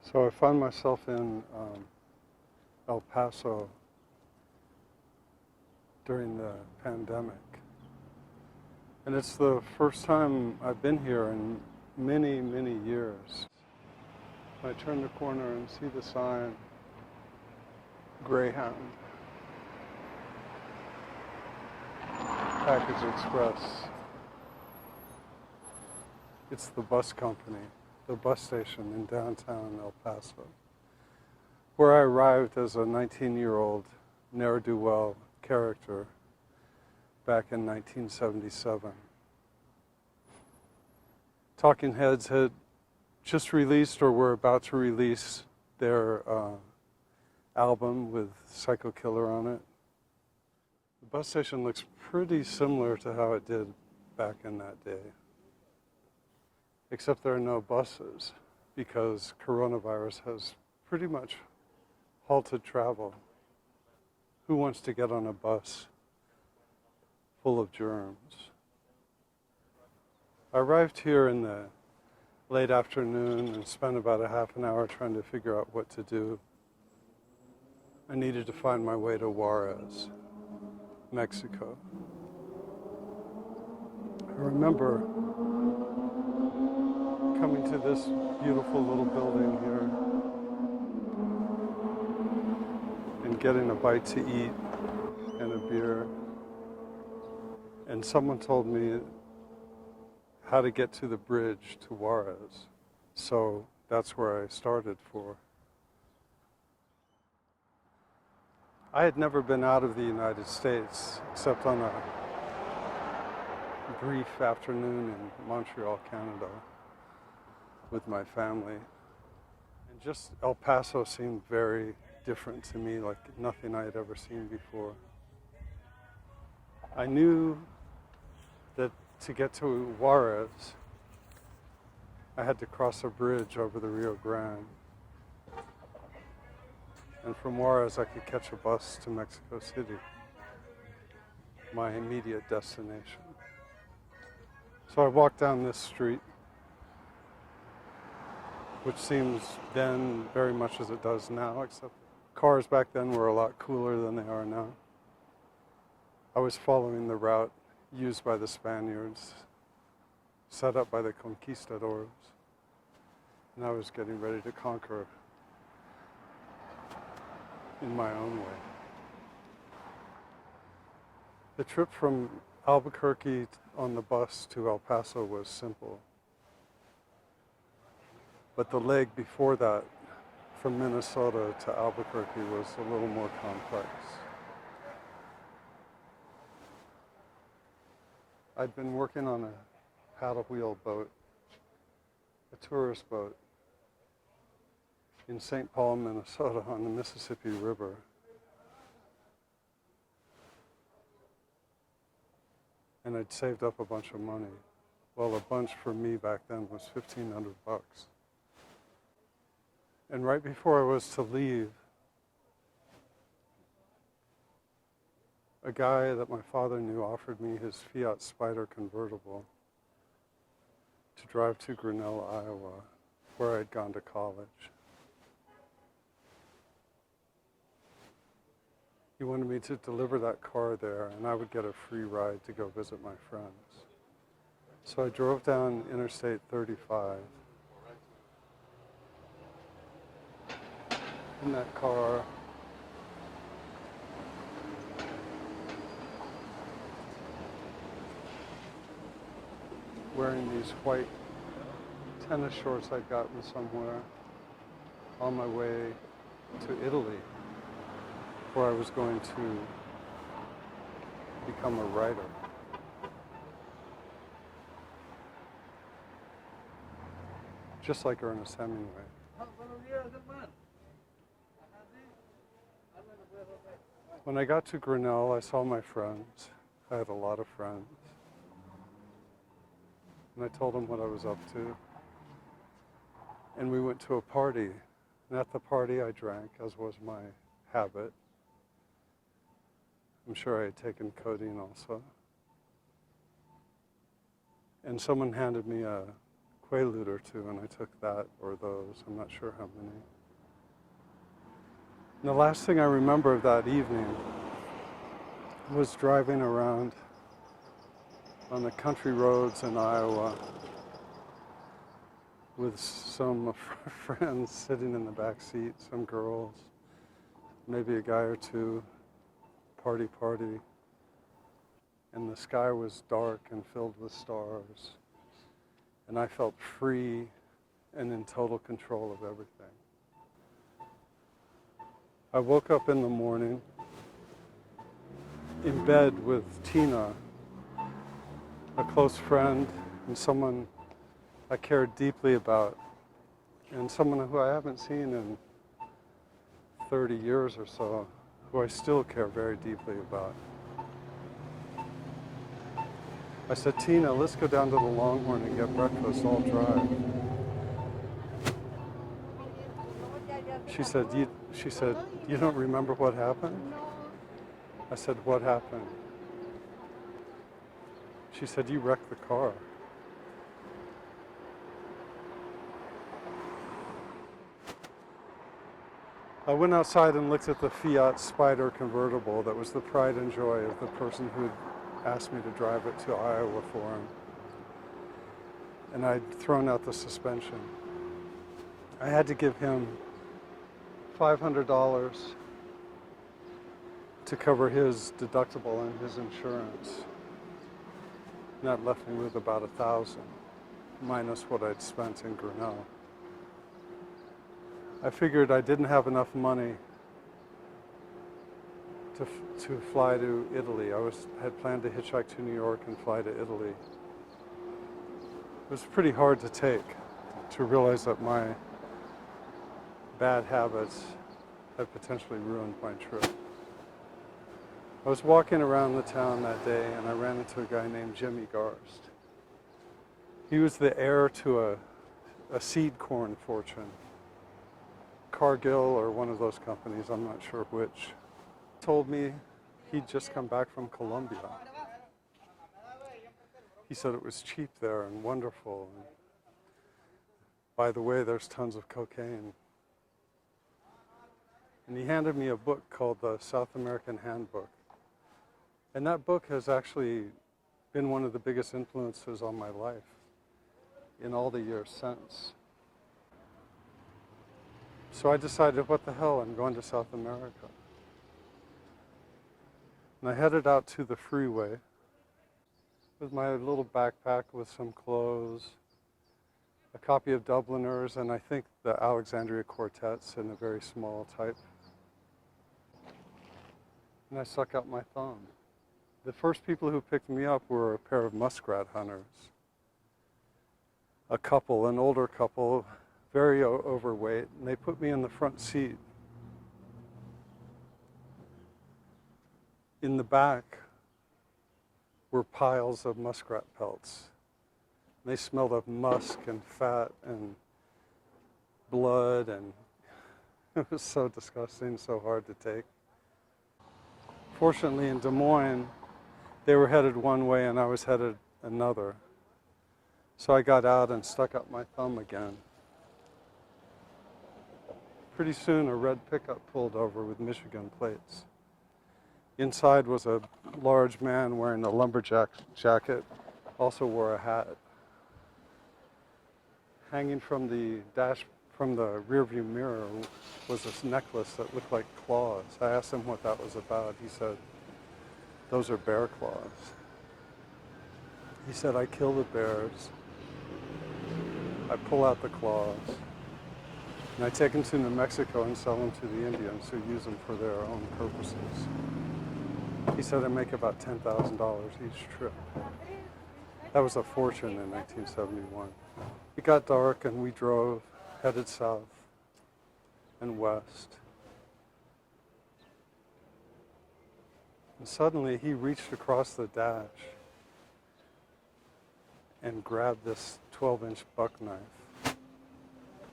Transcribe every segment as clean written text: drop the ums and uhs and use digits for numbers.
So I find myself in El Paso during the pandemic. And it's the first time I've been here in many, many years. I turn the corner and see the sign, Greyhound, Package Express. It's the bus company, the bus station in downtown El Paso, where I arrived as a 19-year-old ne'er-do-well character back in 1977. Talking Heads had just released, or were about to release, their album with Psycho Killer on it. The bus station looks pretty similar to how it did back in that day. Except there are no buses because coronavirus has pretty much halted travel. Who wants to get on a bus full of germs? I arrived here in the late afternoon and spent about a half an hour trying to figure out what to do. I needed to find my way to Jaurez, Mexico. I remember coming to this beautiful little building here and getting a bite to eat and a beer. And someone told me how to get to the bridge to Jaurez. So that's where I started for. I had never been out of the United States except on a brief afternoon in Montreal, Canada, with my family. And just El Paso seemed very different to me, like nothing I had ever seen before. I knew that to get to Jaurez, I had to cross a bridge over the Rio Grande. And from Juarez, I could catch a bus to Mexico City, my immediate destination. So I walked down this street, which seems then very much as it does now, except cars back then were a lot cooler than they are now. I was following the route used by the Spaniards, set up by the conquistadors, and I was getting ready to conquer in my own way. The trip from Albuquerque on the bus to El Paso was simple. But the leg before that, from Minnesota to Albuquerque, was a little more complex. I'd been working on a paddle wheel boat, a tourist boat, in St. Paul, Minnesota, on the Mississippi River. And I'd saved up a bunch of money. Well, a bunch for me back then was $1,500. And right before I was to leave, a guy that my father knew offered me his Fiat Spider convertible to drive to Grinnell, Iowa, where I'd gone to college. He wanted me to deliver that car there, and I would get a free ride to go visit my friends. So I drove down Interstate 35 in that car. Wearing these white tennis shorts I'd gotten somewhere on my way to Italy, where I was going to become a writer. Just like Ernest Hemingway. When I got to Grinnell, I saw my friends. I had a lot of friends. And I told them what I was up to. And we went to a party. And at the party I drank, as was my habit. I'm sure I had taken codeine also. And someone handed me a Quaalude or two, and I took that or those. I'm not sure how many. And the last thing I remember of that evening was driving around on the country roads in Iowa with some friends sitting in the back seat, some girls, maybe a guy or two, party. And the sky was dark and filled with stars. And I felt free and in total control of everything. I woke up in the morning in bed with Tina, a close friend and someone I cared deeply about, and someone who I haven't seen in 30 years or so, who I still care very deeply about. I said, Tina, let's go down to the Longhorn and get breakfast. I'll drive. She said, you don't remember what happened? I said, what happened? She said, you wrecked the car. I went outside and looked at the Fiat Spider convertible that was the pride and joy of the person who had asked me to drive it to Iowa for him. And I'd thrown out the suspension. I had to give him $500 to cover his deductible and his insurance. And that left me with about $1,000, minus what I'd spent in Grinnell. I figured I didn't have enough money to fly to Italy. I had planned to hitchhike to New York and fly to Italy. It was pretty hard to take, to realize that my bad habits had potentially ruined my trip. I was walking around the town that day and I ran into a guy named Jimmy Garst. He was the heir to a seed corn fortune. Cargill or one of those companies, I'm not sure which, told me he'd just come back from Colombia. He said it was cheap there and wonderful. And by the way, there's tons of cocaine. And he handed me a book called the South American Handbook. And that book has actually been one of the biggest influences on my life in all the years since. So I decided, what the hell, I'm going to South America. And I headed out to the freeway with my little backpack with some clothes, a copy of Dubliners, and I think the Alexandria Quartets in a very small type. And I stuck out my thumb. The first people who picked me up were a pair of muskrat hunters. A couple, an older couple, very overweight, and they put me in the front seat. In the back were piles of muskrat pelts. They smelled of musk and fat and blood, and it was so disgusting, so hard to take. Fortunately, in Des Moines, they were headed one way and I was headed another. So I got out and stuck up my thumb again. Pretty soon, a red pickup pulled over with Michigan plates. Inside was a large man wearing a lumberjack jacket, also wore a hat. Hanging from the rearview mirror was this necklace that looked like claws. I asked him what that was about. He said, those are bear claws. He said, I kill the bears. I pull out the claws. And I take them to New Mexico and sell them to the Indians who use them for their own purposes. He said I make about $10,000 each trip. That was a fortune in 1971. It got dark and we drove, headed south and west. And suddenly he reached across the dash and grabbed this 12-inch buck knife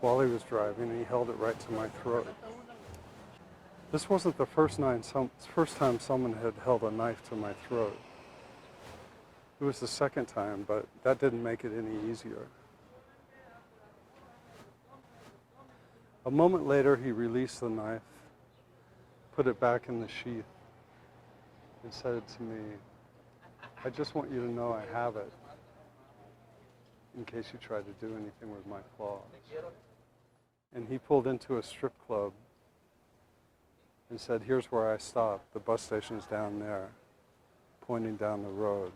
while he was driving, and he held it right to my throat. This wasn't the first time someone had held a knife to my throat. It was the second time, but that didn't make it any easier. A moment later, he released the knife, put it back in the sheath, and said to me, "I just want you to know I have it, in case you try to do anything with my claws." And he pulled into a strip club and said, "Here's where I stop. The bus station's down there," pointing down the road.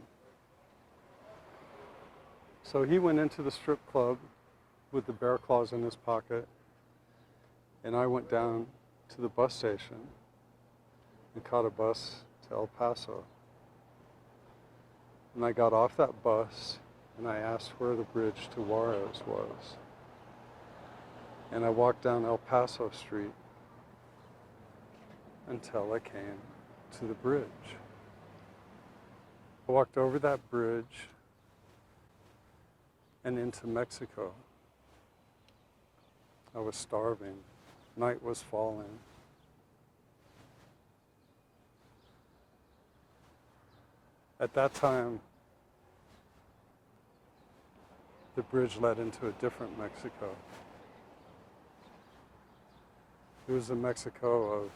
So he went into the strip club with the bear claws in his pocket, and I went down to the bus station and caught a bus to El Paso. And I got off that bus and I asked where the bridge to Jaurez was. And I walked down El Paso Street until I came to the bridge. I walked over that bridge and into Mexico. I was starving. Night was falling. At that time, the bridge led into a different Mexico. It was a Mexico of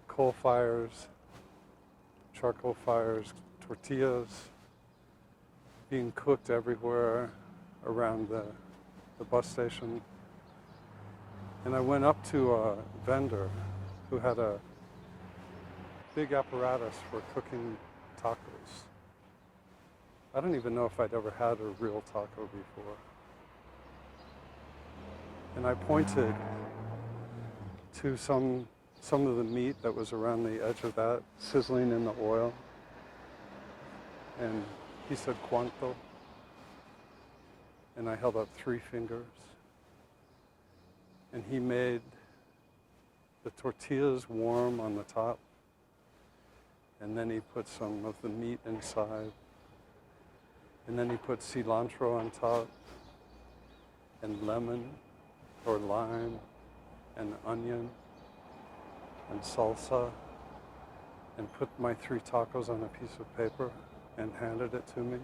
coal fires, charcoal fires, tortillas being cooked everywhere around the bus station. And I went up to a vendor who had a big apparatus for cooking tacos. I don't even know if I'd ever had a real taco before. And I pointed to some of the meat that was around the edge of that, sizzling in the oil. And he said, "Cuánto?" And I held up 3 fingers. And he made the tortillas warm on the top. And then he put some of the meat inside. And then he put cilantro on top, and lemon or lime, and onion, and salsa, and put my 3 tacos on a piece of paper and handed it to me.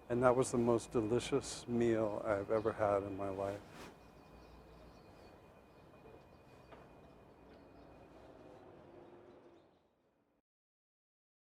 And that was the most delicious meal I've ever had in my life.